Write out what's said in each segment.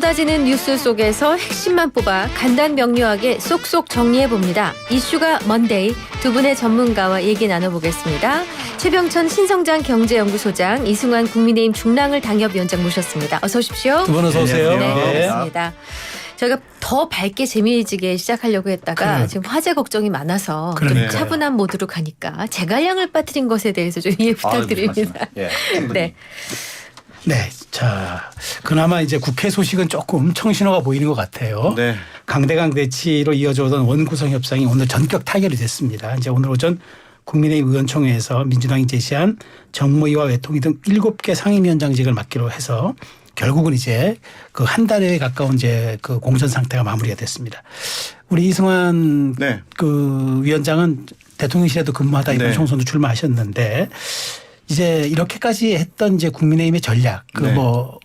쏟아지는 뉴스 속에서 핵심만 뽑아 간단 명료하게 쏙쏙 정리해봅니다. 이슈가 먼데이, 두 분의 전문가와 얘기 나눠보겠습니다. 최병천 신성장 경제연구소장, 이승환 국민의힘 중랑을 당협위원장 모셨습니다. 어서 오십시오. 두 분 어서 오세요. 네, 반갑습니다. 저희가 더 밝게 재미지게 시작하려고 했다가 지금 화재 걱정이 많아서 좀 차분한 모드로 가니까 제갈량을 빠뜨린 것에 대해서 좀 이해 부탁드립니다. 네. 네, 자, 그나마 이제 국회 소식은 조금 청신호가 보이는 것 같아요. 네. 강대강 대치로 이어져 오던 원구성 협상이 오늘 전격 타결이 됐습니다. 이제 오늘 오전 국민의힘 의원총회에서 민주당이 제시한 정무위와 외통위 등 7개 상임위원장직을 맡기로 해서 결국은 이제 그 한 달에 가까운 이제 그 공천 상태가 마무리가 됐습니다. 우리 이승환 그 위원장은 대통령실에도 근무하다 이번 총선도 출마하셨는데 이제 이렇게까지 했던 이제 국민의힘의 전략 그 뭐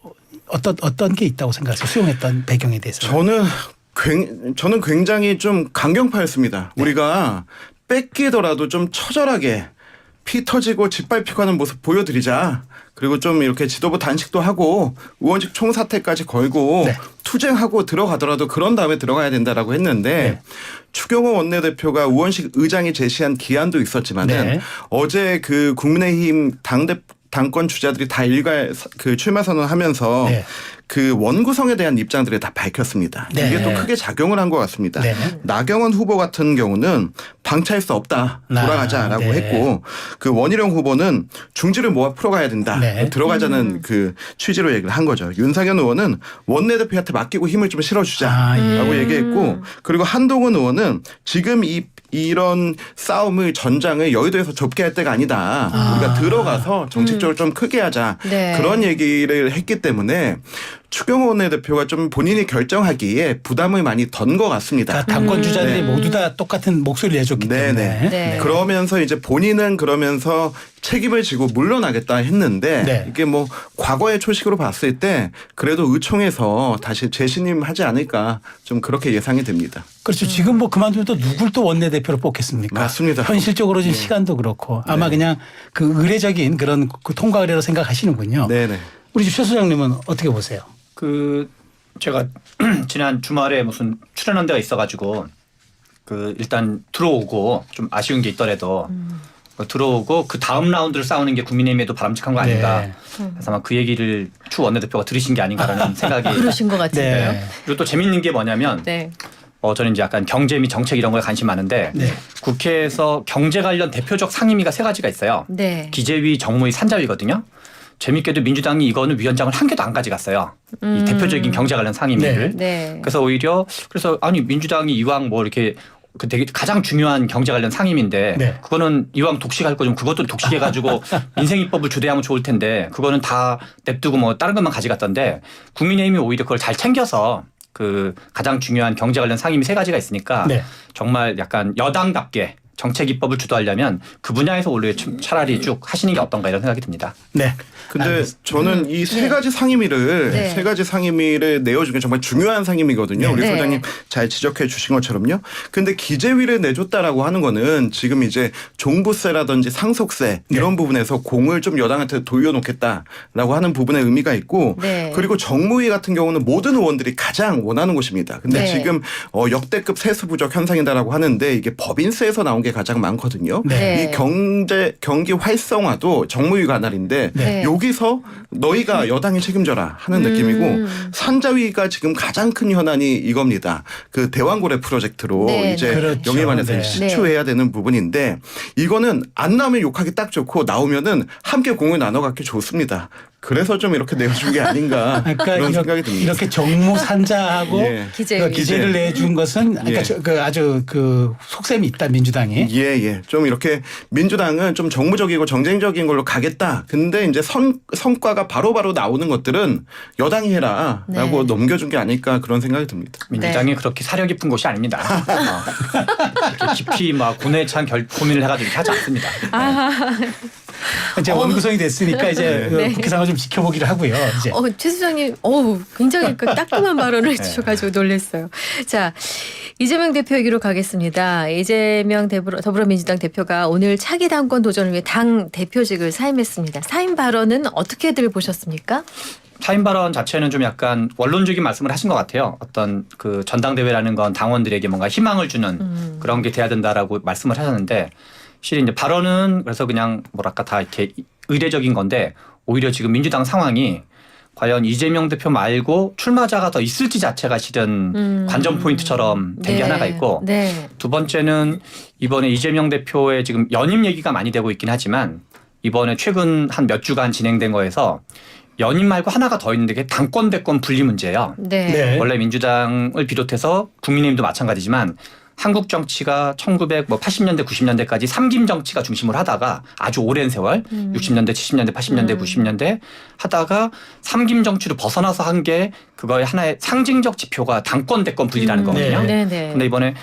어떤 게 있다고 생각하세요? 수용했던 배경에 대해서. 저는 굉장히 좀 강경파였습니다. 우리가 뺏기더라도 좀 처절하게 피 터지고 짓밟히고 하는 모습 보여드리자. 그리고 좀 이렇게 지도부 단식도 하고 의원직 총사퇴까지 걸고 투쟁하고 들어가더라도 그런 다음에 들어가야 된다라고 했는데 추경호 원내대표가 의원식 의장이 제시한 기한도 있었지만은 어제 그 국민의힘 당권 주자들이 다 일괄 그 출마 선언하면서 그 원구성에 대한 입장들을 다 밝혔습니다. 이게 또 크게 작용을 한 것 같습니다. 나경원 후보 같은 경우는 방치할 수 없다. 돌아가자라고 했고 그 원희룡 후보는 중지를 모아 풀어가야 된다. 들어가자는 그 취지로 얘기를 한 거죠. 윤상현 의원은 원내대표한테 맡기고 힘을 좀 실어주자라고 얘기했고 그리고 한동훈 의원은 지금 이런 싸움을 전장을 여의도에서 좁게 할 때가 아니다. 우리가 들어가서 정책적으로 좀 크게 하자. 그런 얘기를 했기 때문에 추경호 원내대표가 좀 본인이 결정하기에 부담을 많이 던 것 같습니다. 그러니까 당권 주자들이 모두 다 똑같은 목소리를 내줬기 때문에. 그러면서 이제 본인은 그러면서 책임을 지고 물러나겠다 했는데 이게 뭐 과거의 초식으로 봤을 때 그래도 의총에서 다시 재신임하지 않을까 좀 그렇게 예상이 됩니다. 그렇죠. 지금 뭐 그만두면 또 누굴 또 원내대표로 뽑겠습니까? 맞습니다. 현실적으로 지금 시간도 그렇고 아마 그냥 그 의례적인 그런 그 통과 의례로 생각하시는군요. 우리 최 소장님은 어떻게 보세요? 그 제가 지난 주말에 무슨 출연한 데가 있어가지고 그 일단 들어오고 좀 아쉬운 게 있더라도 들어오고 그 다음 라운드를 싸우는 게 국민의힘에도 바람직한 거 아닌가. 그래서 아마 그 얘기를 추 원내대표가 들으신 게 아닌가라는 생각이. 그러신 것 같은데요. 그리고 또 재밌는 게 뭐냐면 저는 이제 약간 경제 및 정책 이런 거에 관심 많은데 국회에서 경제 관련 대표적 상임위가 3가지가 있어요. 기재위, 정무위, 산자위거든요. 재밌게도 민주당이 이거는 위원장을 한 개도 안 가져갔어요. 이 대표적인 경제 관련 상임위를. 그래서 오히려 아니 민주당이 이왕 뭐 이렇게 그 되게 가장 중요한 경제 관련 상임인데 그거는 이왕 독식할 거 좀 그것도 독식해가지고 민생입법을 주도하면 좋을 텐데 그거는 다 냅두고 뭐 다른 것만 가져갔던데 국민의힘이 오히려 그걸 잘 챙겨서 그 가장 중요한 경제 관련 상임위 3가지가 있으니까 정말 약간 여당답게 정책 입법을 주도하려면 그 분야에서 원래 차라리 쭉 하시는 게 어떤가 이런 생각이 듭니다. 근데 저는 이 3가지 상임위를 3가지 상임위를 내어준 게 정말 중요한 상임위거든요. 우리 소장님 잘 지적해 주신 것처럼요. 근데 기재위를 내줬다라고 하는 거는 지금 이제 종부세라든지 상속세 이런 부분에서 공을 좀 여당한테 돌려놓겠다라고 하는 부분에 의미가 있고 그리고 정무위 같은 경우는 모든 의원들이 가장 원하는 곳입니다. 근데 지금 역대급 세수 부족 현상이다라고 하는데 이게 법인세에서 나온 게 가장 많거든요. 이 경기 활성화도 정무위 관할인데 여기서 너희가 여당이 책임져라 하는 느낌이고 산자위가 지금 가장 큰 현안이 이겁니다. 그 대왕고래 프로젝트로 이제 영예만에서 시추해야 되는 부분인데 이거는 안 나오면 욕하기 딱 좋고 나오면은 함께 공을 나눠 갖기 좋습니다. 그래서 좀 이렇게 내어준 게 아닌가 그런 생각이 듭니다. 이렇게 정무산자하고 기재를 내준 것은 그 아주 그 속셈이 있다 민주당이. 좀 이렇게 민주당은 좀 정무적이고 정쟁적인 걸로 가겠다. 근데 이제 성과가 바로바로 나오는 것들은 여당이 해라라고 넘겨준 게 아닐까 그런 생각이 듭니다. 민주당이 그렇게 사려 깊은 곳이 아닙니다. 이렇게 깊이 막 고뇌에 찬 고민을 해가지고 이렇게 하지 않습니다. 이제 원구성이 됐으니까 이제 네. 국회 상황을 좀 지켜보기로 하고요. 이제. 최 소장님, 굉장히 그 따끔한 발언을 해주셔가지고 놀랐어요. 자, 이재명 대표 얘기로 가겠습니다. 이재명 더불어민주당 대표가 오늘 차기 당권 도전을 위해 당 대표직을 사임했습니다. 사임 발언은 어떻게들 보셨습니까? 사임 발언 자체는 좀 약간 원론적인 말씀을 하신 것 같아요. 어떤 그 전당대회라는 건 당원들에게 뭔가 희망을 주는 그런 게 돼야 된다라고 말씀을 하셨는데 실은 이제 발언은 그래서 그냥 뭐랄까 다 이렇게 의례적인 건데 오히려 지금 민주당 상황이 과연 이재명 대표 말고 출마자가 더 있을지 자체가 실은 관전 포인트처럼 된 게 하나가 있고 두 번째는 이번에 이재명 대표의 지금 연임 얘기가 많이 되고 있긴 하지만 이번에 최근 한 몇 주간 진행된 거에서 연임 말고 하나가 더 있는데 그게 당권 대권 분리 문제예요. 네. 원래 민주당을 비롯해서 국민의힘도 마찬가지지만 한국 정치가 1980년대 90년대까지 삼김 정치가 중심으로 하다가 아주 오랜 세월 60년대 70년대 80년대 90년대 하다가 삼김 정치로 벗어나서 한 게 그거의 하나의 상징적 지표가 당권 대권 분리라는 거거든요. 근데 이번에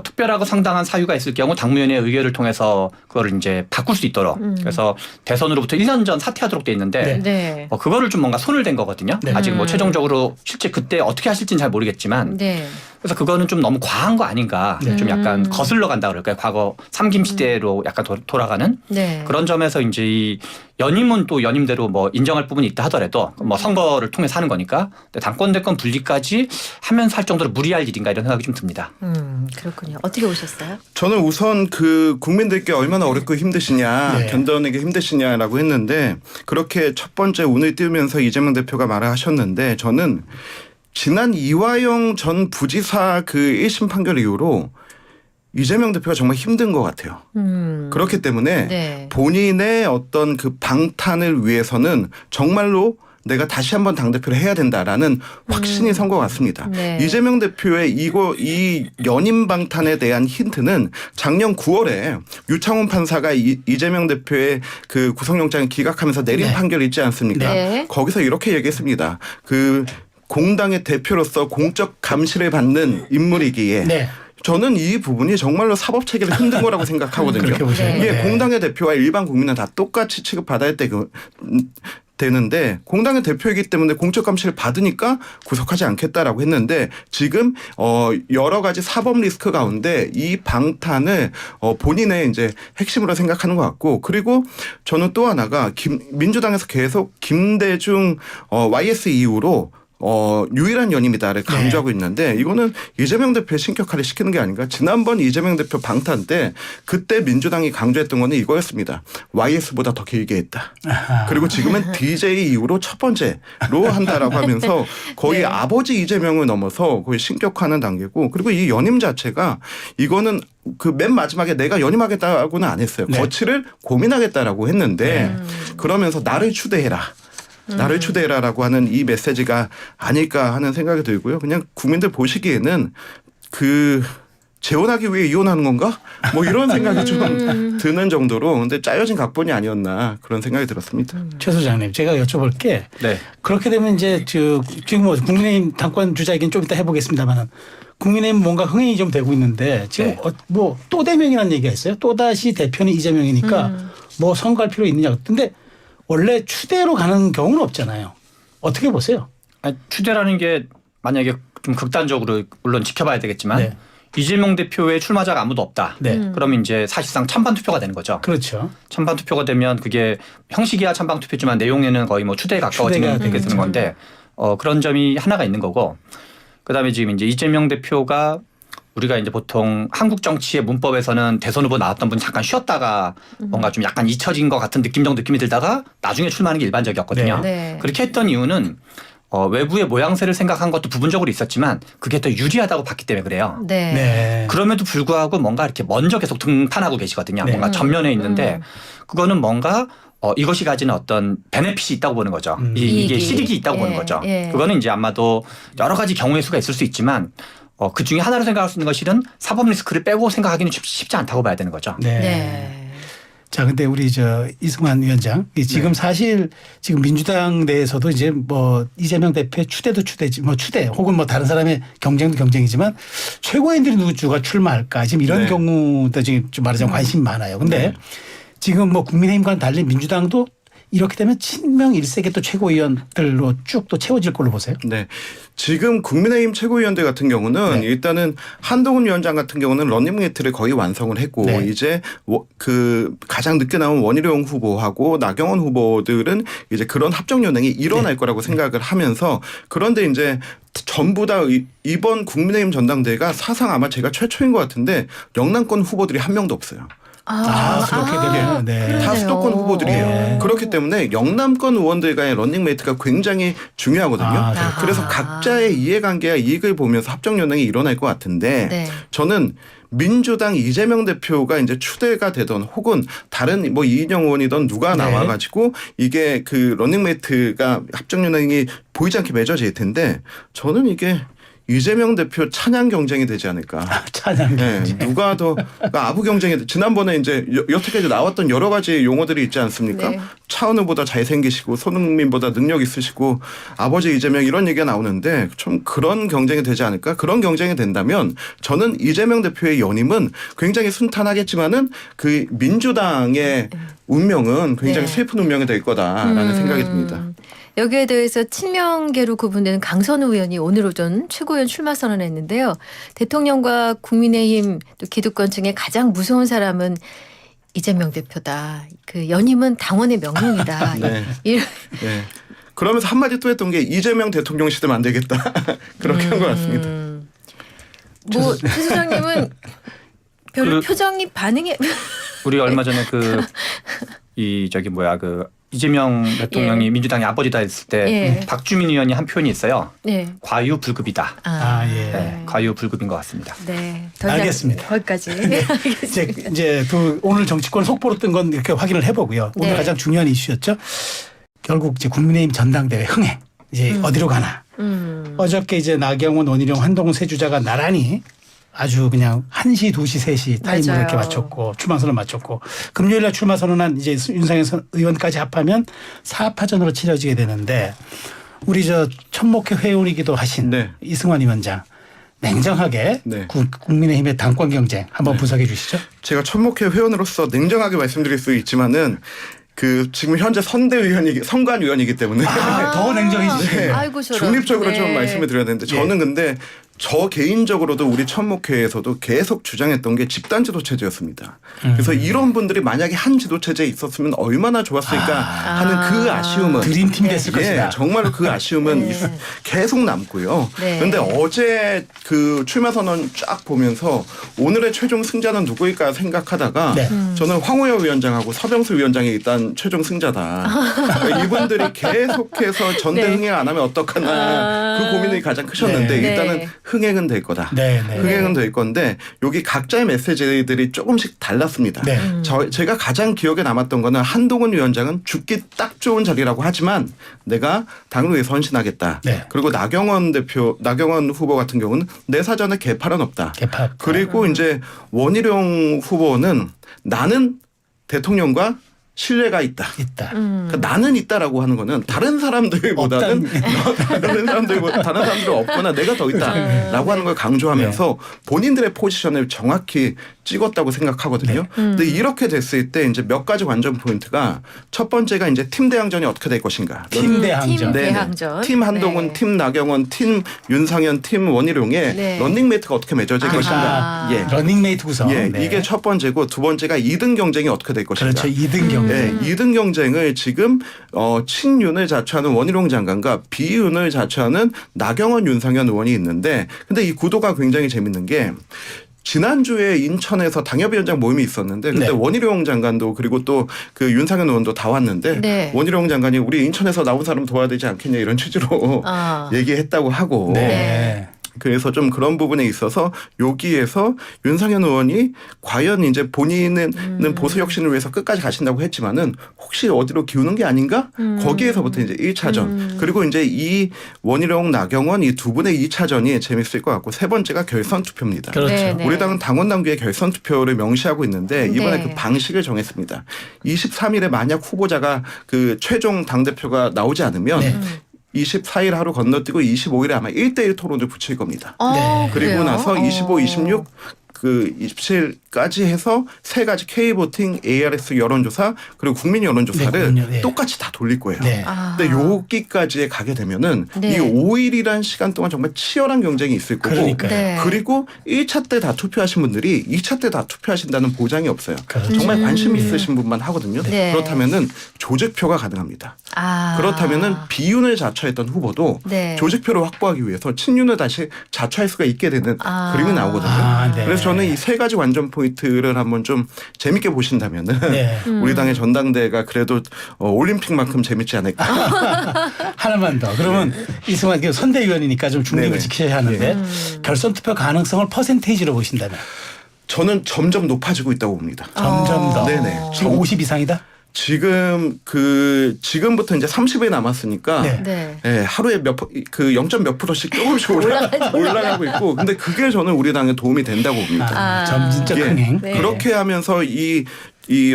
특별하고 상당한 사유가 있을 경우 당무위원회 의결을 통해서 그거를 이제 바꿀 수 있도록 그래서 대선으로부터 1년 전 사퇴하도록 돼 있는데 그거를 좀 뭔가 손을 댄 거거든요. 아직 뭐 최종적으로 실제 그때 어떻게 하실지는 잘 모르겠지만 그래서 그거는 좀 너무 과한 거 아닌가 좀 약간 거슬러 간다 그럴까요? 과거 삼김 시대로 약간 돌아가는 그런 점에서 이제 이 연임은 또 연임대로 뭐 인정할 부분이 있다 하더라도 뭐 선거를 통해서 하는 거니까 당권 대권 분리까지 하면서 할 정도로 무리할 일인가 이런 생각이 좀 듭니다. 그렇군요. 어떻게 보셨어요? 저는 우선 그 국민들께 얼마나 어렵고 힘드시냐 견뎌내기 힘드시냐라고 했는데 그렇게 첫 번째 운을 띄우면서 이재명 대표가 말을 하셨는데 저는 지난 이화영 전 부지사 그 1심 판결 이후로 이재명 대표가 정말 힘든 것 같아요. 그렇기 때문에 본인의 어떤 그 방탄을 위해서는 정말로 내가 다시 한번 당대표를 해야 된다라는 확신이 선 것 같습니다. 이재명 대표의 이 연임 방탄에 대한 힌트는 작년 9월에 유창훈 판사가 이재명 대표의 그 구속영장을 기각하면서 내린 판결이 있지 않습니까? 거기서 이렇게 얘기했습니다. 그 공당의 대표로서 공적 감시를 받는 인물이기에 저는 이 부분이 정말로 사법 체계를 흔든 거라고 생각하거든요. 이게 공당의 대표와 일반 국민은 다 똑같이 취급받아야 되는데 공당의 대표이기 때문에 공적 감시를 받으니까 구속하지 않겠다라고 했는데 지금 여러 가지 사법 리스크 가운데 이 방탄을 본인의 이제 핵심으로 생각하는 것 같고 그리고 저는 또 하나가 민주당에서 계속 김대중 YS 이후로 유일한 연임이다를 강조하고 있는데 이거는 이재명 대표의 신격화를 시키는 게 아닌가. 지난번 이재명 대표 방탄 때 그때 민주당이 강조했던 거는 이거였습니다. YS보다 더 길게 했다. 그리고 지금은 DJ 이후로 첫 번째로 한다라고 하면서 거의 아버지 이재명을 넘어서 거의 신격화하는 단계고 그리고 이 연임 자체가 이거는 그 맨 마지막에 내가 연임하겠다고는 안 했어요. 거취를 고민하겠다라고 했는데 그러면서 나를 추대해라. 나를 추대해라라고 하는 이 메시지가 아닐까 하는 생각이 들고요. 그냥 국민들 보시기에는 그 재혼하기 위해 이혼하는 건가? 뭐 이런 생각이 좀 드는 정도로 근데 짜여진 각본이 아니었나 그런 생각이 들었습니다. 최 소장님 제가 여쭤볼 게 그렇게 되면 이제 지금 뭐 국민의힘 당권 주자이긴 좀 이따 해보겠습니다만 국민의힘 뭔가 흥행이 좀 되고 있는데 지금 뭐 또 대명이라는 얘기가 있어요. 또다시 대표는 이재명이니까 뭐 선거할 필요 있느냐. 근데 원래 추대로 가는 경우는 없잖아요. 어떻게 보세요? 추대라는 게 만약에 좀 극단적으로 물론 지켜봐야 되겠지만 이재명 대표의 출마자가 아무도 없다. 그러면 이제 사실상 찬반 투표가 되는 거죠. 그렇죠. 찬반 투표가 되면 그게 형식이야 찬반 투표지만 내용에는 거의 뭐 추대에 가까워지는 게 되는 건데 그런 점이 하나가 있는 거고 그다음에 지금 이제 이재명 대표가 우리가 이제 보통 한국 정치의 문법에서는 대선 후보 나왔던 분이 잠깐 쉬었다가 뭔가 좀 약간 잊혀진 것 같은 느낌이 들다가 나중에 출마하는 게 일반적이었거든요. 그렇게 했던 이유는 외부의 모양새를 생각한 것도 부분적으로 있었지만 그게 더 유리하다고 봤기 때문에 그래요. 그럼에도 불구하고 뭔가 이렇게 먼저 계속 등판하고 계시거든요. 뭔가 전면에 있는데 그거는 뭔가 이것이 가지는 어떤 베네핏이 있다고 보는 거죠. 이게 실익이 있다고 보는 거죠. 그거는 이제 아마도 여러 가지 경우의 수가 있을 수 있지만 그 중에 하나로 생각할 수 있는 것은 사법 리스크를 빼고 생각하기는 쉽지 않다고 봐야 되는 거죠. 자, 근데 우리 이승만 위원장 지금 사실 지금 민주당 내에서도 이제 뭐 이재명 대표의 추대도 추대지 뭐 추대 혹은 뭐 다른 사람의 경쟁도 경쟁이지만 최고위원들이 누구가 출마할까 지금 이런 경우도 지금 좀 말하자면 관심이 많아요. 근데 지금 뭐 국민의힘과는 달리 민주당도 이렇게 되면 친명 일색의 또 최고위원들로 쭉 또 채워질 걸로 보세요? 네. 지금 국민의힘 최고위원들 같은 경우는 네. 일단은 한동훈 위원장 같은 경우는 러닝메이트를 거의 완성을 했고 네. 이제 그 가장 늦게 나온 원희룡 후보하고 나경원 후보들은 이제 그런 합정 연행이 일어날 네. 거라고 생각을 하면서 그런데 이제 전부 다 이번 국민의힘 전당대회가 사상 아마 제가 최초인 것 같은데 영남권 후보들이 한 명도 없어요. 그렇게 되면 네. 다 수도권 후보들이에요. 네. 그렇기 때문에 영남권 의원들과의 런닝메이트가 굉장히 중요하거든요. 그래서 각자의 이해관계와 이익을 보면서 합정연행이 일어날 것 같은데 네. 저는 민주당 이재명 대표가 이제 추대가 되던 혹은 다른 뭐 이인영 의원이던 누가 네. 나와가지고 이게 그 런닝메이트가 합정연행이 보이지 않게 맺어질 텐데 저는 이게 이재명 대표 찬양 경쟁이 되지 않을까. 찬양 경쟁. 네, 누가 더 그러니까 아부 경쟁이 지난번에 이제 여태까지 나왔던 여러 가지 용어들이 있지 않습니까? 네. 차은우보다 잘생기시고 손흥민보다 능력 있으시고 아버지 이재명 이런 얘기가 나오는데 좀 그런 경쟁이 되지 않을까? 그런 경쟁이 된다면 저는 이재명 대표의 연임은 굉장히 순탄하겠지만은 그 민주당의 운명은 굉장히 네. 슬픈 운명이 될 거다라는 생각이 듭니다. 여기에 대해서 친명계로 구분되는 강선우 의원이 오늘 오전 최고위원 출마 선언했는데요. 대통령과 국민의힘 또 기득권층의 가장 무서운 사람은 이재명 대표다. 그 연임은 당원의 명령이다. 네. 이런 네. 그러면서 한마디 또 했던 게 이재명 대통령 시대면 안 되겠다. 그렇게 한 것 같습니다. 뭐 최 소장님은 별로 표정이 반응이 우리 얼마 전에 이재명 대통령이 예. 민주당의 아버지다 했을 때 예. 박주민 의원이 한 표현이 있어요. 네. 과유불급이다. 예. 네, 과유불급인 것 같습니다. 네. 더 이상 알겠습니다. 거기까지. 이제 그 오늘 정치권 속보로 뜬 건 이렇게 확인을 해보고요. 오늘 네. 가장 중요한 이슈였죠. 결국 이제 국민의힘 전당대회 흥행 이제 어디로 가나. 어저께 이제 나경원, 원희룡, 한동훈 세 주자가 나란히 아주 그냥 1시, 2시, 3시 타임으로 맞아요. 이렇게 맞췄고 출마 선언 맞췄고 금요일 날 출마 선언한 이제 윤상현 의원까지 합하면 4파전으로 치러지게 되는데 우리 저 천목회 회원이기도 하신 네. 이승환 위원장 냉정하게 네. 국민의힘의 당권 경쟁 한번 분석해 주시죠. 제가 천목회 회원으로서 냉정하게 말씀드릴 수 있지만은 그 지금 현재 선관위원이기 때문에 더 냉정해지시네요. 네. 아이고, 저런. 중립적으로 네. 좀 말씀을 드려야 되는데 저는 근데 저 개인적으로도 우리 천목회에서도 계속 주장했던 게 집단 지도체제였습니다. 그래서 이런 분들이 만약에 한 지도체제에 있었으면 얼마나 좋았을까 하는 그 아쉬움은 드림팀 됐을 것이다. 정말로 그 아쉬움은 계속 남고요. 네. 그런데 어제 그 출마 선언 쫙 보면서 오늘의 최종 승자는 누구일까 생각하다가 네. 저는 황우여 위원장하고 서병수 위원장이 일단 최종 승자다. 이분들이 계속해서 전대 네. 흥행 안 하면 어떡하나 그 고민이 가장 크셨는데 네. 일단은 네. 흥행은 될 거다. 네. 흥행은 될 건데 여기 각자의 메시지들이 조금씩 달랐습니다. 네. 제가 가장 기억에 남았던 거는 한동훈 위원장은 죽기 딱 좋은 자리라고 하지만 내가 당을 위해 헌신하겠다. 네. 그리고 나경원 후보 같은 경우는 내 사전에 개팔은 없다. 개파. 그리고 이제 원희룡 후보는 나는 대통령과 신뢰가 있다. 그러니까 나는 있다라고 하는 거는 다른 사람들보다는 다른 사람들이 없거나 내가 더 있다라고 하는 걸 강조하면서 본인들의 포지션을 정확히 찍었다고 생각하거든요. 근데 이렇게 됐을 때 이제 몇 가지 관전 포인트가 첫 번째가 이제 팀 대항전이 어떻게 될 것인가. 팀 대항전. 팀 네. 대항전. 팀 한동훈, 네. 팀 나경원, 팀 윤상현, 팀 원희룡의 네. 런닝메이트가 어떻게 맺어질 아하. 것인가. 예. 러닝메이트 구성. 예, 네. 이게 첫 번째고 두 번째가 2등 경쟁이 어떻게 될 것인가. 그렇죠. 2등 경쟁. 네, 2등 경쟁을 지금 친윤을 자처하는 원희룡 장관과 비윤을 자처하는 나경원, 윤상현 의원이 있는데 근데 이 구도가 굉장히 재밌는 게 지난주에 인천에서 당협위원장 모임이 있었는데 그때 네. 원희룡 장관도 그리고 또 그 윤상현 의원도 다 왔는데 네. 원희룡 장관이 우리 인천에서 나온 사람 도와야 되지 않겠냐 이런 취지로 얘기했다고 하고 네. 그래서 좀 그런 부분에 있어서 여기에서 윤상현 의원이 과연 이제 본인은 보수 혁신을 위해서 끝까지 가신다고 했지만은 혹시 어디로 기우는 게 아닌가? 거기에서부터 이제 1차전. 그리고 이제 이 원희룡, 나경원 이 두 분의 2차전이 재밌을 것 같고 세 번째가 결선 투표입니다. 그렇죠. 네, 네. 우리 당은 당원 당규에 결선 투표를 명시하고 있는데 이번에 네. 그 방식을 정했습니다. 23일에 만약 후보자가 그 최종 당대표가 나오지 않으면 네. 24일 하루 건너뛰고 25일에 아마 1대1 토론을 붙일 겁니다. 네. 그리고 그래요? 나서 25, 26 그 27까지 해서 세 가지 K보팅, ARS 여론조사 그리고 국민 여론조사를 네, 네. 똑같이 다 돌릴 거예요. 네. 근데 여기까지에 가게 되면은 네. 이 5일이란 시간 동안 정말 치열한 경쟁이 있을 거고 그러니까요. 네. 그리고 1차 때 다 투표하신 분들이 2차 때 다 투표하신다는 보장이 없어요. 그렇죠. 정말 관심 있으신 분만 하거든요. 네. 그렇다면은 조직표가 가능합니다. 아. 그렇다면은 비윤을 자처했던 후보도 네. 조직표를 확보하기 위해서 친윤을 다시 자처할 수가 있게 되는 그림이 나오거든요. 네. 그래서 저는 이 세 가지 완전 포인트를 한번 좀 재밌게 보신다면은 네. 우리 당의 전당대회가 그래도 올림픽만큼 재밌지 않을까. 하나만 더. 그러면 이승만 선대위원이니까 좀 중립을 네네. 지키셔야 하는데 결선 투표 가능성을 퍼센테이지로 보신다면 저는 점점 높아지고 있다고 봅니다. 점점 더. 네네. 지금 50 이상이다? 지금부터 이제 30일 남았으니까 네. 네. 네, 하루에 0.몇 %씩 조금씩 올라가고 있고 근데 그게 저는 우리 당에 도움이 된다고 봅니다. 점진적 예, 흥행. 네. 그렇게 하면서 이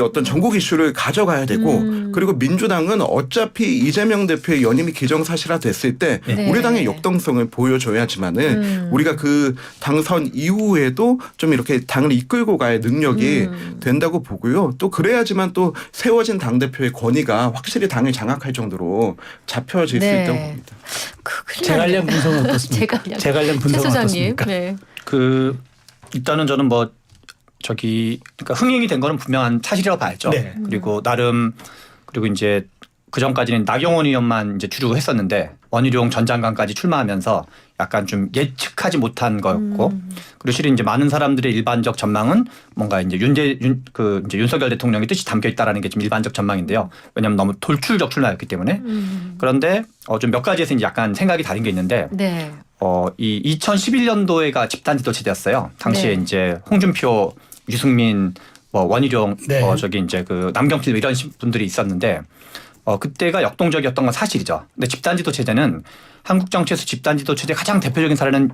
어떤 전국 이슈를 가져가야 되고 그리고 민주당은 어차피 이재명 대표의 연임이 기정사실화 됐을 때 네. 우리 당의 역동성을 보여줘야지만은 우리가 그 당선 이후에도 좀 이렇게 당을 이끌고 갈 능력이 된다고 보고요. 또 그래야지만 또 세워진 당대표의 권위가 확실히 당을 장악할 정도로 잡혀질 네. 수 있다고 봅니다. 재관련 분석은 어떻습니까? 재관련 최 분석은 소장님. 어떻습니까? 네. 일단은 저는 뭐 그러니까 흥행이 된 거는 분명한 사실이라고 봐야죠. 네. 그리고 나름 그리고 이제 그 전까지는 나경원 의원만 이제 주로 했었는데 원희룡 전 장관까지 출마하면서 약간 좀 예측하지 못한 거였고 그리고 실은 이제 많은 사람들의 일반적 전망은 뭔가 이제 이제 윤석열 대통령의 뜻이 담겨 있다라는 게 좀 일반적 전망인데요. 왜냐하면 너무 돌출적 출마였기 때문에 그런데 좀 몇 가지에서 이제 약간 생각이 다른 게 있는데 네. 이 2011년도에가 집단지도체제였어요. 당시에 네. 이제 홍준표, 유승민, 원희룡, 네. 이제 그 남경필 이런 분들이 있었는데 그때가 역동적이었던 건 사실이죠. 근데 집단지도체제는 한국 정치에서 집단지도체제 가장 대표적인 사례는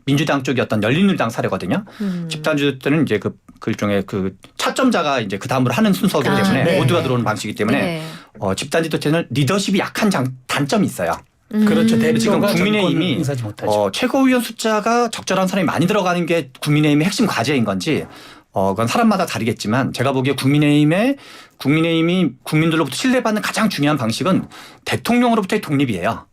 민주당 쪽이었던 열린우리당 사례거든요. 집단지도체는 이제 그 일종의 그 차점자가 이제 그 다음으로 하는 순서이기 때문에 네. 모두가 들어오는 방식이기 때문에 네. 집단지도체는 리더십이 약한 단점이 있어요. 그렇죠. 지금 대표가 국민의힘이 행사지 못하죠. 최고위원 숫자가 적절한 사람이 많이 들어가는 게 국민의힘의 핵심 과제인 건지 그건 사람마다 다르겠지만 제가 보기에 국민의힘이 국민들로부터 신뢰받는 가장 중요한 방식은 대통령으로부터의 독립이에요.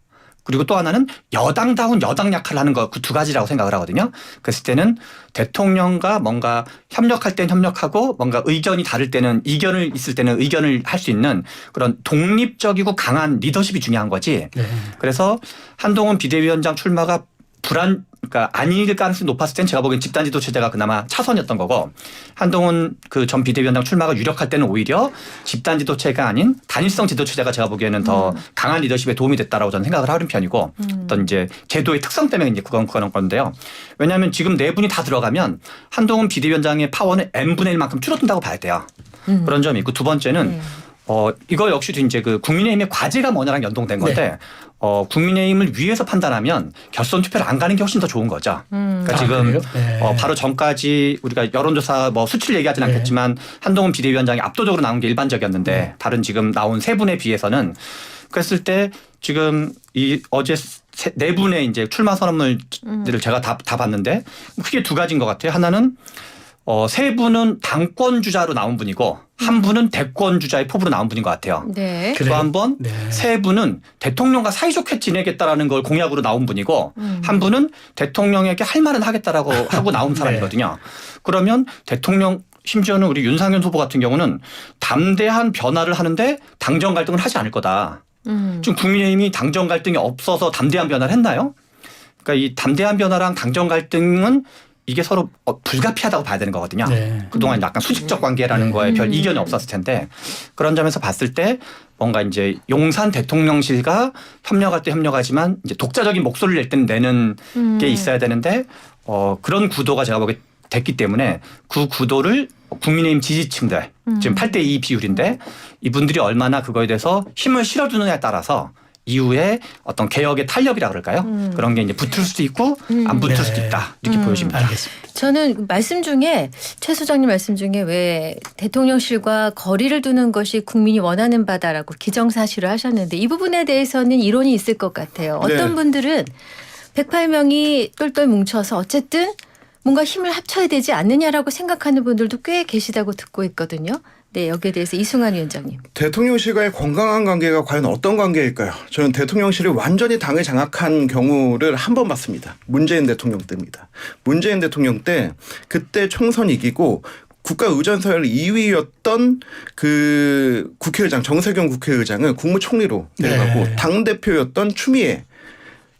그리고 또 하나는 여당다운 여당 역할을 하는 거 그 두 가지라고 생각을 하거든요. 그랬을 때는 대통령과 뭔가 협력할 땐 협력하고 뭔가 의견이 다를 때는 이견을 있을 때는 의견을 할 수 있는 그런 독립적이고 강한 리더십이 중요한 거지. 네. 그래서 한동훈 비대위원장 출마가 그러니까 아닐 가능성이 높았을 땐 제가 보기엔 집단지도 체제가 그나마 차선이었던 거고 한동훈 그 전 비대위원장 출마가 유력할 때는 오히려 집단지도체가 아닌 단일성 지도체제가 제가 보기에는 더 강한 리더십에 도움이 됐다라고 저는 생각을 하는 편이고 어떤 이제 제도의 특성 때문에 이제 그건 건데요. 왜냐하면 지금 네 분이 다 들어가면 한동훈 비대위원장의 파워는 n분의 1만큼 줄어든다고 봐야 돼요. 그런 점이 있고 두 번째는 이거 역시도 이제 그 국민의힘의 과제가 뭐냐랑 연동된 건데 네. 국민의힘을 위해서 판단하면 결선 투표를 안 가는 게 훨씬 더 좋은 거죠. 그러니까 지금 네. 바로 전까지 우리가 여론조사 수치를 얘기하진 네. 않겠지만 한동훈 비대위원장이 압도적으로 나온 게 일반적이었는데 다른 지금 나온 세 분에 비해서는 그랬을 때 지금 어제 네 분의 이제 출마 선언문들을 제가 다 봤는데 크게 두 가지인 것 같아요. 하나는 세 분은 당권 주자로 나온 분이고 한 분은 대권 주자의 포부로 나온 분인 것 같아요. 네. 또 한 번 세 분은 대통령과 사이좋게 지내겠다라는 걸 공약으로 나온 분이고 한 분은 대통령에게 할 말은 하겠다라고 하고 나온 사람이거든요. 그러면 대통령 심지어는 우리 윤상현 후보 같은 경우는 담대한 변화를 하는데 당정 갈등을 하지 않을 거다. 지금 국민의힘이 당정 갈등이 없어서 담대한 변화를 했나요? 그러니까 이 담대한 변화랑 당정 갈등은 이게 서로 불가피하다고 봐야 되는 거거든요. 네. 그동안 약간 수직적 관계라는 거에 별 이견이 없었을 텐데 그런 점에서 봤을 때 뭔가 이제 용산 대통령실과 협력할 때 협력하지만 이제 독자적인 목소리를 낼 때는 내는 게 있어야 되는데 그런 구도가 제가 보기에 됐기 때문에 그 구도를 국민의힘 지지층들 지금 8대2 비율인데 이분들이 얼마나 그거에 대해서 힘을 실어주느냐에 따라서 이후에 어떤 개혁의 탄력이라 그럴까요? 그런 게 이제 붙을 수도 있고 안 붙을 네. 수도 있다 이렇게 보여집니다. 알겠습니다. 저는 말씀 중에 최 소장님 말씀 중에 왜 대통령실과 거리를 두는 것이 국민이 원하는 바다라고 기정사실을 하셨는데 이 부분에 대해서는 이론이 있을 것 같아요. 어떤 네. 분들은 108명이 똘똘 뭉쳐서 어쨌든 뭔가 힘을 합쳐야 되지 않느냐라고 생각하는 분들도 꽤 계시다고 듣고 있거든요. 네, 여기에 대해서 이승환 위원장님. 대통령실과의 건강한 관계가 과연 어떤 관계일까요? 저는 대통령실이 완전히 당을 장악한 경우를 한 번 봤습니다. 문재인 대통령 때입니다. 문재인 대통령 때 그때 총선 이기고 국가의전서열 2위였던 그 국회의장 정세균 국회의장을 국무총리로 데려가고 네. 당대표였던 추미애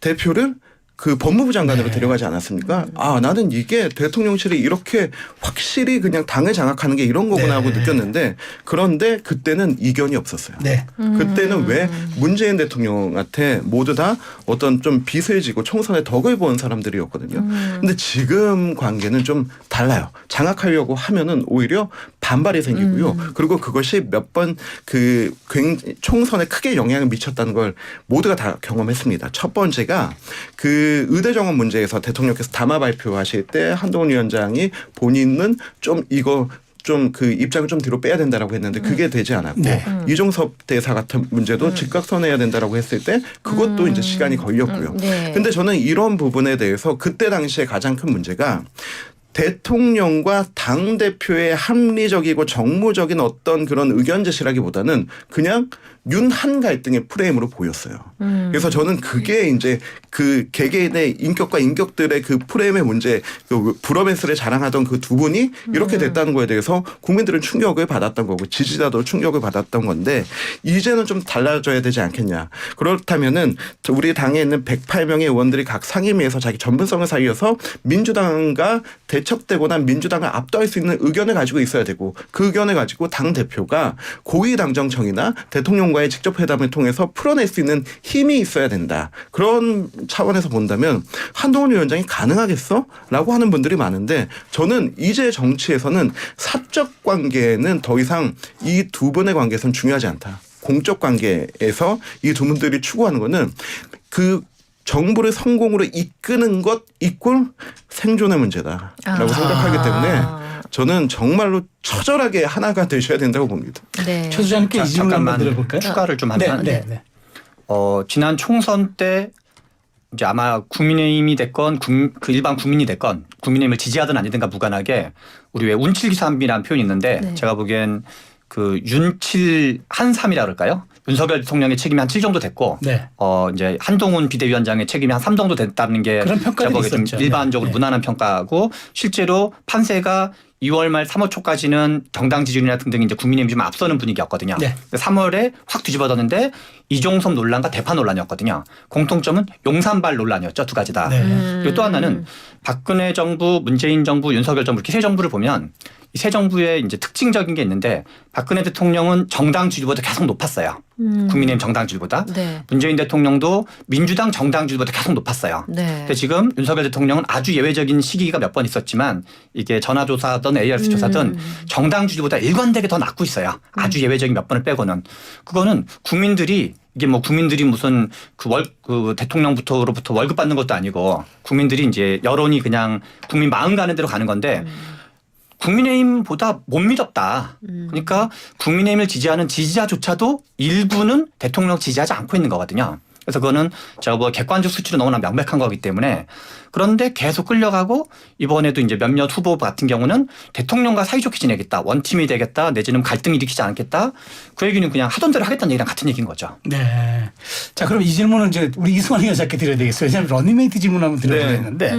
대표를 그 법무부 장관으로 데려가지 않았습니까? 아, 나는 이게 대통령실이 이렇게 확실히 그냥 당을 장악하는 게 이런 거구나 하고 느꼈는데 그런데 그때는 이견이 없었어요. 네. 그때는 왜 문재인 대통령한테 모두 다 어떤 좀 빚을 지고 총선에 덕을 본 사람들이었거든요. 근데 지금 관계는 좀 달라요. 장악하려고 하면은 오히려 반발이 생기고요. 그리고 그것이 몇 번 그 총선에 크게 영향을 미쳤다는 걸 모두가 다 경험했습니다. 첫 번째가 그 의대 정원 문제에서 대통령께서 담화 발표하실 때 한동훈 위원장이 본인은 좀 이거 좀 그 입장을 좀 뒤로 빼야 된다라고 했는데 그게 되지 않았고 네. 이종섭 대사 같은 문제도 즉각선회해야 된다라고 했을 때 그것도 이제 시간이 걸렸고요. 네. 근데 저는 이런 부분에 대해서 그때 당시에 가장 큰 문제가 대통령과 당대표의 합리적이고 정무적인 어떤 그런 의견 제시라기보다는 그냥 윤한 갈등의 프레임으로 보였어요. 그래서 저는 그게 이제 그 개개인의 인격과 인격들의 그 프레임의 문제, 그 브로맨스를 자랑하던 그 두 분이 이렇게 됐다는 거에 대해서 국민들은 충격을 받았던 거고 지지자도 충격을 받았던 건데 이제는 좀 달라져야 되지 않겠냐. 그렇다면은 우리 당에 있는 108명의 의원들이 각 상임위에서 자기 전문성을 살려서 민주당과 대척되거나 민주당을 압도할 수 있는 의견을 가지고 있어야 되고 그 의견을 가지고 당 대표가 고위당정청이나 대통령과의 직접 회담을 통해서 풀어낼 수 있는 힘이 있어야 된다. 그런 차원에서 본다면 한동훈 위원장이 가능하겠어? 라고 하는 분들이 많은데 저는 이제 정치에서는 사적 관계는 더 이상 이 두 분의 관계에서는 중요하지 않다. 공적 관계에서 이 두 분들이 추구하는 거는 그 정부를 성공으로 이끄는 것 이꼴 생존의 문제다라고 생각하기 때문에 저는 정말로 처절하게 하나가 되셔야 된다고 봅니다. 네. 최 소장님께 이 질문 한번 잠깐만 드려볼까요? 추가를 좀 하면 네. 지난 총선 때 이제 아마 국민의힘이 됐건 그 일반 국민이 됐건 국민의힘을 지지하든 아니든가 무관하게 우리 왜 운칠기삼이라는 표현이 있는데 네. 제가 보기엔 그 윤칠 한삼이라 그럴까요? 윤석열 대통령의 책임이 한 7 정도 됐고 네. 이제 한동훈 비대위원장의 책임이 한 3 정도 됐다는 게 그런 평가들이 제가 보기엔 좀 있었죠. 일반적으로 네. 무난한 평가고 실제로 판세가 2월 말 3월 초까지는 정당 지지율이나 등등 이제 국민의힘이 좀 앞서는 분위기였거든요. 네. 3월에 확 뒤집어졌는데 이종섭 논란과 대파 논란이었거든요. 공통점은 용산발 논란이었죠. 두 가지 다. 네. 그리고 또 하나는 박근혜 정부, 문재인 정부, 윤석열 정부 이렇게 세 정부를 보면 이 새 정부의 이제 특징적인 게 있는데 박근혜 대통령은 정당 지지율보다 계속 높았어요. 국민의힘 정당 지지율보다. 네. 문재인 대통령도 민주당 정당 지지율보다 계속 높았어요. 네. 근데 지금 윤석열 대통령은 아주 예외적인 시기가 몇 번 있었지만 이게 전화조사든 ARS 조사든 정당 지지율보다 일관되게 더 낮고 있어요. 아주 예외적인 몇 번을 빼고는. 그거는 국민들이 이게 뭐 국민들이 무슨 그 대통령부터로부터 월급 받는 것도 아니고 국민들이 이제 여론이 그냥 국민 마음 가는 대로 가는 건데 국민의힘보다 못 믿었다. 그러니까 국민의힘을 지지하는 지지자조차도 일부는 대통령 지지하지 않고 있는 거거든요. 그래서 그거는 제가 뭐 객관적 수치로 너무나 명백한 거기 때문에 그런데 계속 끌려가고 이번에도 이제 몇몇 후보 같은 경우는 대통령과 사이좋게 지내겠다. 원팀이 되겠다. 내지는 갈등 일으키지 않겠다. 그 얘기는 그냥 하던 대로 하겠다는 얘기랑 같은 얘기인 거죠. 네. 자, 그럼 이 질문은 이제 우리 이승환 의원님께 드려야 되겠어요. 왜냐하면 러닝메이트 질문 한번 드려야 네. 되는데.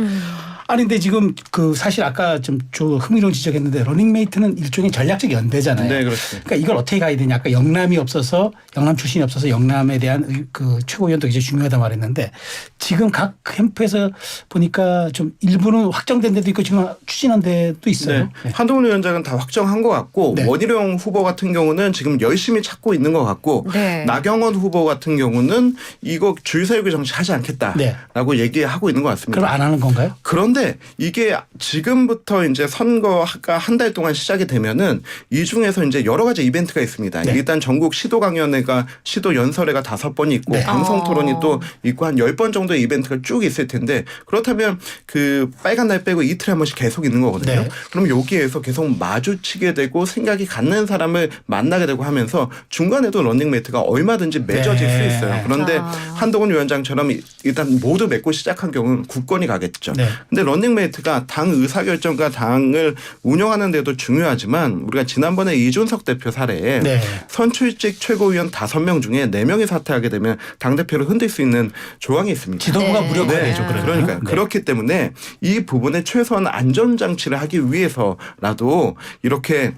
아니 근데 지금 그 사실 아까 좀 흥미로운 지적했는데 러닝메이트는 일종의 전략적 연대잖아요. 네, 그렇죠. 그러니까 이걸 어떻게 가야 되냐. 아까 영남이 없어서 영남 출신이 없어서 영남에 대한 그 최고위원도 굉장히 중요하다 말했는데 지금 각 캠프에서 보니까 좀 일부는 확정된 데도 있고 지금 추진한 데도 있어요. 네. 한동훈 위원장은 다 확정한 것 같고 네. 원희룡 후보 같은 경우는 지금 열심히 찾고 있는 것 같고 네. 나경원 후보 같은 경우는 이거 줄 세우기 정치 하지 않겠다라고 얘기하고 있는 것 같습니다. 그럼 안 하는 건가요? 그런데 이게 지금부터 이제 선거가 한 달 동안 시작이 되면은 이 중에서 이제 여러 가지 이벤트가 있습니다. 네. 일단 전국 시도 강연회가 시도 연설회가 5번이 있고 네. 방송 토론이 또 있고 한 10번 정도의 이벤트가 쭉 있을 텐데 그렇다면 그 빨간 날 빼고 이틀에 한 번씩 계속 있는 거거든요. 네. 그럼 여기에서 계속 마주치게 되고 생각이 같는 사람을 만나게 되고 하면서 중간에도 러닝메이트가 얼마든지 맺어질 네. 수 있어요. 그런데 한동훈 위원장처럼 일단 모두 맺고 시작한 경우는 굳건히 가겠죠. 네. 근데 근데 런닝메이트가 당 의사결정과 당을 운영하는 데도 중요하지만 우리가 지난번에 이준석 대표 사례에 네. 선출직 최고위원 5명 중에 4명이 사퇴하게 되면 당대표를 흔들 수 있는 조항이 있습니다. 지도부가 네. 무력화되죠. 그러니까 그렇기 때문에 이 부분에 최소한 안전장치를 하기 위해서라도 이렇게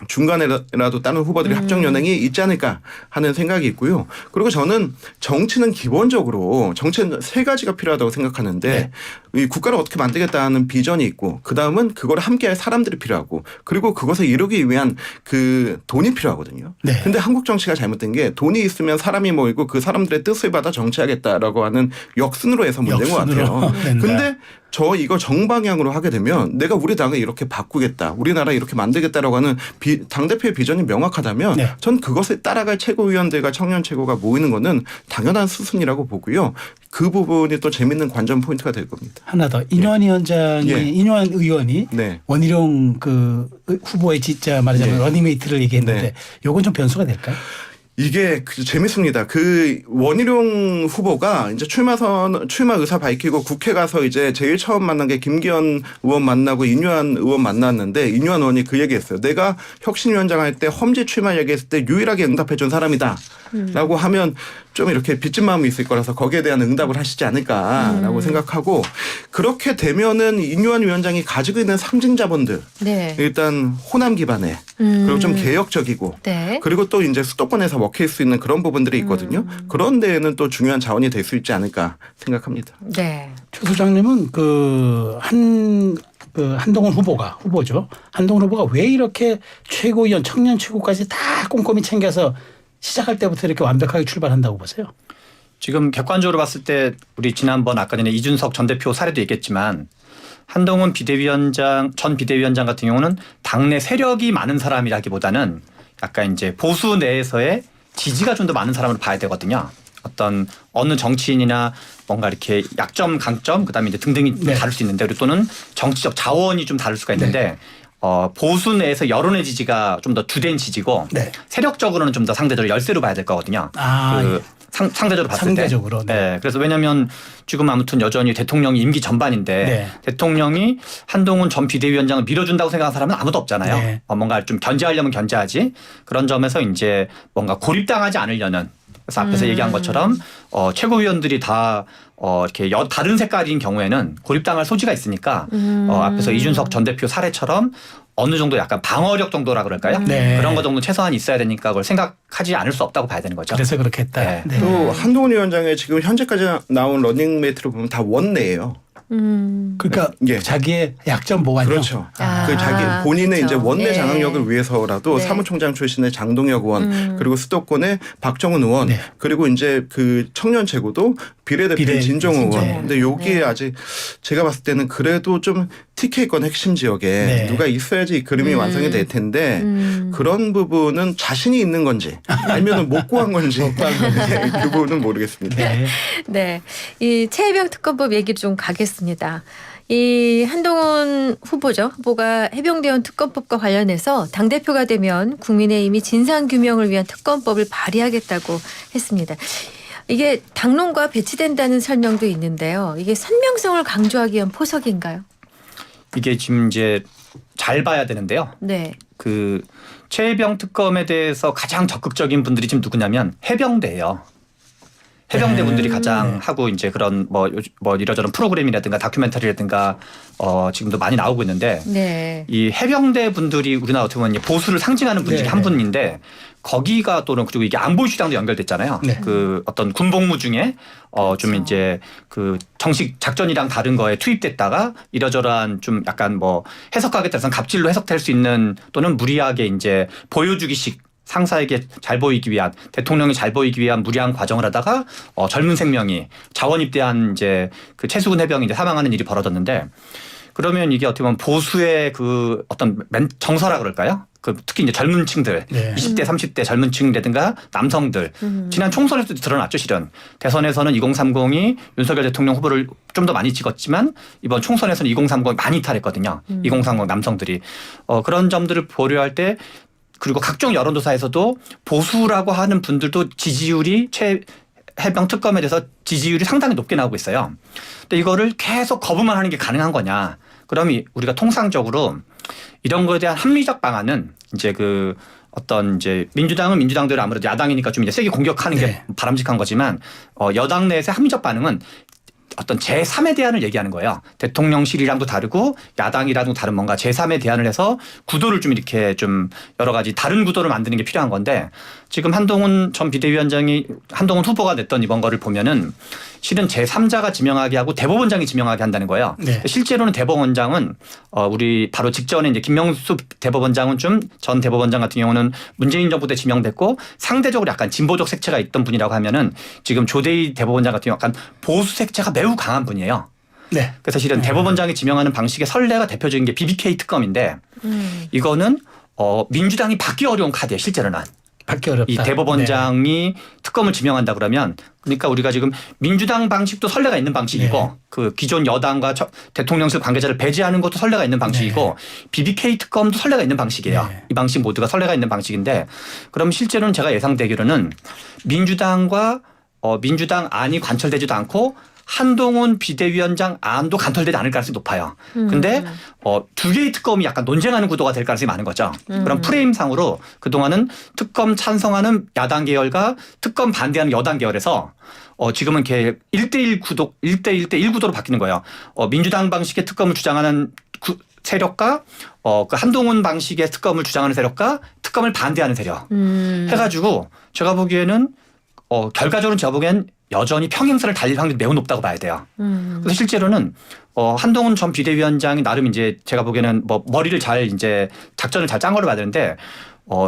중간에라도 다른 후보들의 합정 연행이 있지 않을까 하는 생각이 있고요. 그리고 저는 정치는 기본적으로 정치는 3가지가 필요하다고 생각하는데 이 국가를 어떻게 만들겠다는 비전이 있고 그다음은 그걸 함께할 사람들이 필요하고 그리고 그것을 이루기 위한 그 돈이 필요하거든요. 네. 근데 한국 정치가 잘못된 게 돈이 있으면 사람이 모이고 그 사람들의 뜻을 받아 정치하겠다라고 하는 역순으로 해서 문제인 것 같아요. 근데 저 이거 정방향으로 하게 되면 내가 우리 당을 이렇게 바꾸겠다. 우리나라 이렇게 만들겠다라고 하는 당대표의 비전이 명확하다면 네. 전 그것을 따라갈 최고위원들과 청년 최고가 모이는 거는 당연한 수순이라고 보고요. 그 부분이 또 재밌는 관전 포인트가 될 겁니다. 하나 더 인유한 위원장이 예. 인유한 의원이 네. 원희룡 그 후보의 진짜 말하자면 네. 러닝메이트를 얘기했는데 네. 요건 좀 변수가 될까요? 이게 재밌습니다. 그 원희룡 후보가 이제 출마 의사 밝히고 국회 가서 이제 제일 처음 만난 게 김기현 의원 만나고 인유한 의원 만났는데 인유한 의원이 그 얘기했어요. 내가 혁신위원장 할 때 험지 출마 얘기했을 때 유일하게 응답해 준 사람이다. 라고 하면 좀 이렇게 빚진 마음이 있을 거라서 거기에 대한 응답을 하시지 않을까라고 생각하고 그렇게 되면은 인유한 위원장이 가지고 있는 상징 자본들 네. 일단 호남 기반의 그리고 좀 개혁적이고 네. 그리고 또 이제 수도권에서 먹힐 수 있는 그런 부분들이 있거든요. 그런 데에는 또 중요한 자원이 될 수 있지 않을까 생각합니다. 네. 최 소장님은 한동훈 후보죠. 한동훈 후보가 왜 이렇게 최고위원 청년 최고까지 다 꼼꼼히 챙겨서 시작할 때부터 이렇게 완벽하게 출발한다고 보세요? 지금 객관적으로 봤을 때 우리 지난번 아까 전에 이준석 전 대표 사례도 있겠지만 한동훈 전 비대위원장 같은 경우는 당내 세력이 많은 사람이라기보다는 약간 이제 보수 내에서의 지지가 좀 더 많은 사람으로 봐야 되거든요. 어떤 어느 정치인이나 뭔가 이렇게 약점, 강점, 그다음에 이제 등등이 네. 다를 수 있는데 그리고 또는 정치적 자원이 좀 다를 수가 있는데 보수 내에서 여론의 지지가 좀 더 주된 지지고 네. 세력적으로는 좀 더 상대적으로 열세로 봐야 될 거거든요. 상대적으로 봤을 상대적으로, 때. 네. 네. 그래서 왜냐하면 지금 아무튼 여전히 대통령이 임기 전반인데 네. 대통령이 한동훈 전 비대위원장을 밀어준다고 생각하는 사람은 아무도 없잖아요. 네. 뭔가 좀 견제하려면 견제하지. 그런 점에서 이제 뭔가 고립당하지 않으려는. 그래서 앞에서 얘기한 것처럼 최고위원들이 다 이렇게 다른 색깔인 경우에는 고립당할 소지가 있으니까 앞에서 이준석 전 대표 사례처럼 어느 정도 약간 방어력 정도라 그럴까요? 네. 그런 거 정도 최소한 있어야 되니까 그걸 생각하지 않을 수 없다고 봐야 되는 거죠. 그래서 그렇게 했다. 네. 네. 또 한동훈 위원장의 지금 현재까지 나온 러닝메이트를 보면 다 원내예요. 그러니까 예. 자기의 약점 보완요. 그렇죠. 그 자기 본인의 그렇죠. 이제 원내 네. 장악력을 위해서라도 네. 사무총장 출신의 장동혁 의원 그리고 수도권의 박정훈 의원 네. 그리고 이제 그 청년 최고도 비례대표의 진정호 의원. 네. 근데 여기에 네. 아직 제가 봤을 때는 그래도 좀 TK권 핵심 지역에 네. 누가 있어야지 이 그림이 완성이 될 텐데 그런 부분은 자신이 있는 건지 아니면 못 구한 건지 그 부분은 모르겠습니다. 네. 네. 이 최혜병 특검법 얘기 좀 가겠습니다. 이 한동훈 후보가 해병대원 특검법과 관련해서 당대표가 되면 국민의힘이 진상규명을 위한 특검법을 발의하겠다고 했습니다. 이게 당론과 배치된다는 설명도 있는데요. 이게 선명성을 강조하기 위한 포석인가요? 이게 지금 이제 잘 봐야 되는데요. 네. 그 최혜병 특검에 대해서 가장 적극적인 분들이 지금 누구냐면 해병대예요. 해병대 분들이 가장 하고 이제 그런 뭐 이러저런 프로그램이라든가 다큐멘터리라든가 지금도 많이 나오고 있는데 네. 이 해병대 분들이 우리나라 어떻게 보면 보수를 상징하는 분 중에 네. 한 분인데 거기가 또는 그리고 이게 안보이슈당도 연결됐잖아요. 네. 그 어떤 군복무 중에 좀 그렇죠. 이제 그 정식 작전이랑 다른 거에 투입됐다가 이러저러한 좀 약간 뭐 해석하겠다 해서 갑질로 해석될 수 있는 또는 무리하게 이제 보여주기식 상사에게 잘 보이기 위한 대통령이 잘 보이기 위한 무리한 과정을 하다가 젊은 생명이 자원 입대한 이제 그 최수근 해병이 이제 사망하는 일이 벌어졌는데 그러면 이게 어떻게 보면 보수의 그 어떤 정서라 그럴까요? 그 특히 이제 젊은 층들, 네. 20대, 30대 젊은 층이라든가 남성들 지난 총선에서도 드러났죠 실은. 대선에서는 2030이 윤석열 대통령 후보를 좀 더 많이 찍었지만 이번 총선에서는 2030이 많이 이탈했거든요. 2030 남성들이. 그런 점들을 보류할 때 그리고 각종 여론조사에서도 보수라고 하는 분들도 지지율이 해병 특검에 대해서 지지율이 상당히 높게 나오고 있어요. 근데 이거를 계속 거부만 하는 게 가능한 거냐? 그러면 우리가 통상적으로 이런 거에 대한 합리적 방안은 이제 그 어떤 이제 민주당은 민주당대로 아무래도 야당이니까 좀 이제 세게 공격하는 게 바람직한 거지만 여당 내에서 합리적 반응은 어떤 제3의 대안을 얘기하는 거예요. 대통령실이랑도 다르고 야당이랑도 다른 뭔가 제3의 대안을 해서 구도를 좀 이렇게 좀 여러 가지 다른 구도를 만드는 게 필요한 건데 지금 한동훈 전 비대위원장이 한동훈 후보가 냈던 이번 거를 보면은 실은 제3자가 지명하게 하고 대법원장이 지명하게 한다는 거예요. 네. 실제로는 대법원장은 우리 바로 직전에 이제 김명수 대법원장은 좀 전 대법원장 같은 경우는 문재인 정부 때 지명됐고 상대적으로 약간 진보적 색채가 있던 분이라고 하면은 지금 조대희 대법원장 같은 경우 약간 보수 색채가 매우 강한 분이에요. 네. 그래서 실은 대법원장이 지명하는 방식의 선례가 대표적인 게 BBK 특검인데 이거는 민주당이 받기 어려운 카드예요. 실제로는. 받기 어렵다. 이 대법원장이 특검을 지명한다 그러면 그러니까 우리가 지금 민주당 방식도 선례가 있는 방식이고 그 기존 여당과 대통령실 관계자를 배제하는 것도 선례가 있는 방식이고 BBK 특검도 선례가 있는 방식이에요. 이 방식 모두가 선례가 있는 방식인데 그럼 실제로는 제가 예상되기로는 민주당 안이 관철되지도 않고 한동훈 비대위원장 안도 간털되지 않을 가능성이 높아요. 근데 두 개의 특검이 약간 논쟁하는 구도가 될 가능성이 많은 거죠. 그럼 프레임상으로 그동안은 특검 찬성하는 야당 계열과 특검 반대하는 여당 계열에서 지금은 이렇게 1대1 구도, 1대1 구도로 바뀌는 거예요. 민주당 방식의 특검을 주장하는 세력과 그 한동훈 방식의 특검을 주장하는 세력과 특검을 반대하는 세력 해가지고 제가 보기에는 결과적으로는 제가 보기엔 여전히 평행선을 달릴 확률이 매우 높다고 봐야 돼요. 그래서 실제로는 한동훈 전 비대위원장이 나름 이제 제가 보기에는 뭐 머리를 잘 이제 작전을 잘 짠 걸로 봐야 되는데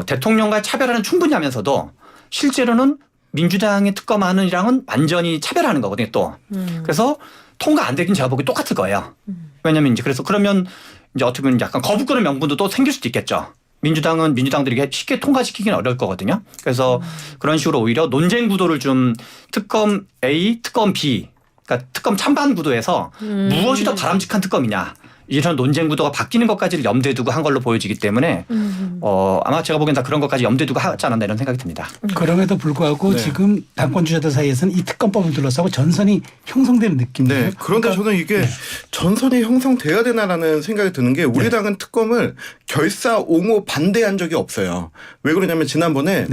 대통령과 차별화는 충분히 하면서도 실제로는 민주당의 특검안이랑은 완전히 차별하는 거거든요 또. 그래서 통과 안 되긴 제가 보기 똑같을 거예요. 왜냐면 이제 그래서 그러면 이제 어떻게 보면 약간 거부권의 명분도 또 생길 수도 있겠죠. 민주당들이 쉽게 통과시키기는 어려울 거거든요. 그래서 그런 식으로 오히려 논쟁 구도를 좀 특검 A, 특검 B, 그러니까 특검 찬반 구도에서 무엇이 더 바람직한 특검이냐. 이런 논쟁 구도가 바뀌는 것까지를 염두에 두고 한 걸로 보여지기 때문에 아마 제가 보기엔 다 그런 것까지 염두에 두고 하지 않았나 이런 생각이 듭니다. 그럼에도 불구하고 지금 당권 주자들 사이에서는 이 특검법을 둘러싸고 전선이 형성되는 느낌이에요. 네. 그런데 저는 이게 전선이 형성돼야 되나라는 생각이 드는 게 우리 당은 특검을 결사옹호 반대한 적이 없어요. 왜 그러냐면 지난번에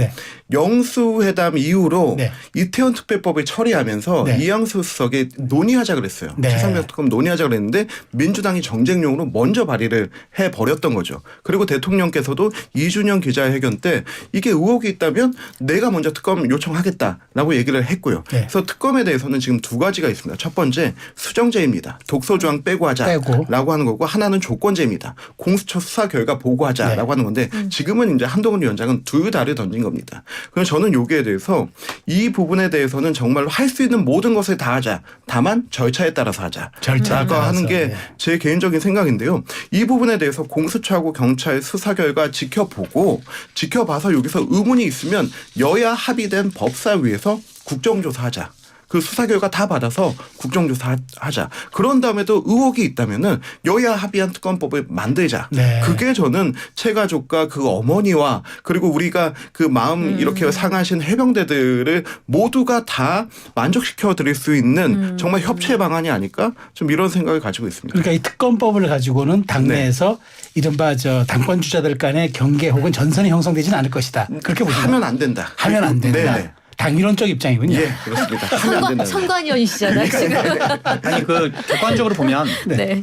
영수회담 이후로 이태원 특별법을 처리하면서 이양수 수석이 논의하자 그랬어요. 최상병 특검 논의하자 그랬는데 민주당이 정쟁용으로 먼저 발의를 해버렸던 거죠. 그리고 대통령께서도 이준영 기자회견 때 이게 의혹이 있다면 내가 먼저 특검 요청하겠다라고 얘기를 했고요. 그래서 특검에 대해서는 지금 두 가지가 있습니다. 첫 번째 수정제입니다. 독소조항 빼고 하자라고 하는 거고 하나는 조건제입니다. 공수처 수사 결과 보고하자라고 하는 건데 지금은 이제 한동훈 위원장은 두 달을 던진 겁니다. 그래서 저는 여기에 대해서 이 부분에 대해서는 정말로 할 수 있는 모든 것을 다 하자. 다만 절차에 따라서 하자라고 하는 게 제 개인적인 생각인데요. 이 부분에 대해서 공수처하고 경찰 수사 결과 지켜봐서 여기서 의문이 있으면 여야 합의된 법사위에서 국정조사하자. 그 수사 결과 다 받아서 국정조사하자. 그런 다음에도 의혹이 있다면은 여야 합의한 특검법을 만들자. 그게 저는 최가족과 그 어머니와 그리고 우리가 그 마음 이렇게 상하신 해병대들을 모두가 다 만족시켜 드릴 수 있는 정말 협치의 방안이 아닐까? 좀 이런 생각을 가지고 있습니다. 그러니까 이 특검법을 가지고는 당내에서 이른바 당권 주자들 간의 경계 혹은 전선이 형성되지는 않을 것이다. 그렇게 보시면 하면 안 된다. 하면 안 된다. 당위론적 입장이군요. 예, 그렇습니다. 하면 안 된다. 선관위원이시잖아요 지금. 아니 그 객관적으로 보면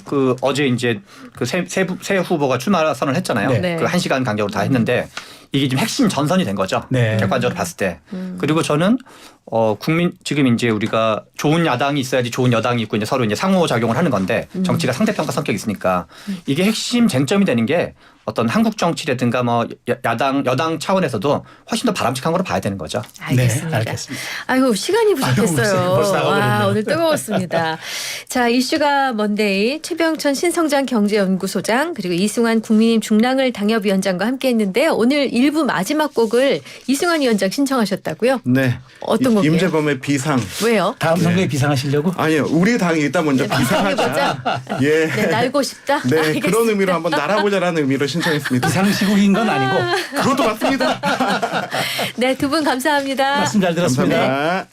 그 어제 이제 그 새 후보가 출마 선언을 했잖아요. 그 1시간 간격으로 다 했는데 이게 지금 핵심 전선이 된 거죠. 객관적으로 봤을 때. 그리고 저는 지금 이제 우리가 좋은 야당이 있어야지 좋은 여당이 있고 이제 서로 이제 상호작용을 하는 건데 정치가 상대평가 성격이 있으니까 이게 핵심 쟁점이 되는 게 어떤 한국 정치라든가 뭐 여당 차원에서도 훨씬 더 바람직한 거로 봐야 되는 거죠. 알겠습니다. 알겠습니다. 아이고 시간이 부족했어요. 벌써 오늘 뜨거웠습니다. 자 이슈가 먼데이 최병천 신성장 경제연구소장 그리고 이승환 국민의힘 중랑을 당협위원장과 함께했는데요. 오늘 1부 마지막 곡을 이승환 위원장 신청하셨다고요? 네. 어떤 곡이요? 임재범의 비상. 왜요? 다음 선거에 비상하시려고? 아니요. 우리 당이 일단 먼저 비상하자. 예. 날고 싶다? 네. 알겠습니다. 그런 의미로 한번 날아보자라는 의미로 신청했습니다. 비상시국인 건 아니고. 그것도 맞습니다. 네, 두 분 감사합니다. 말씀 잘 들었습니다. 감사합니다.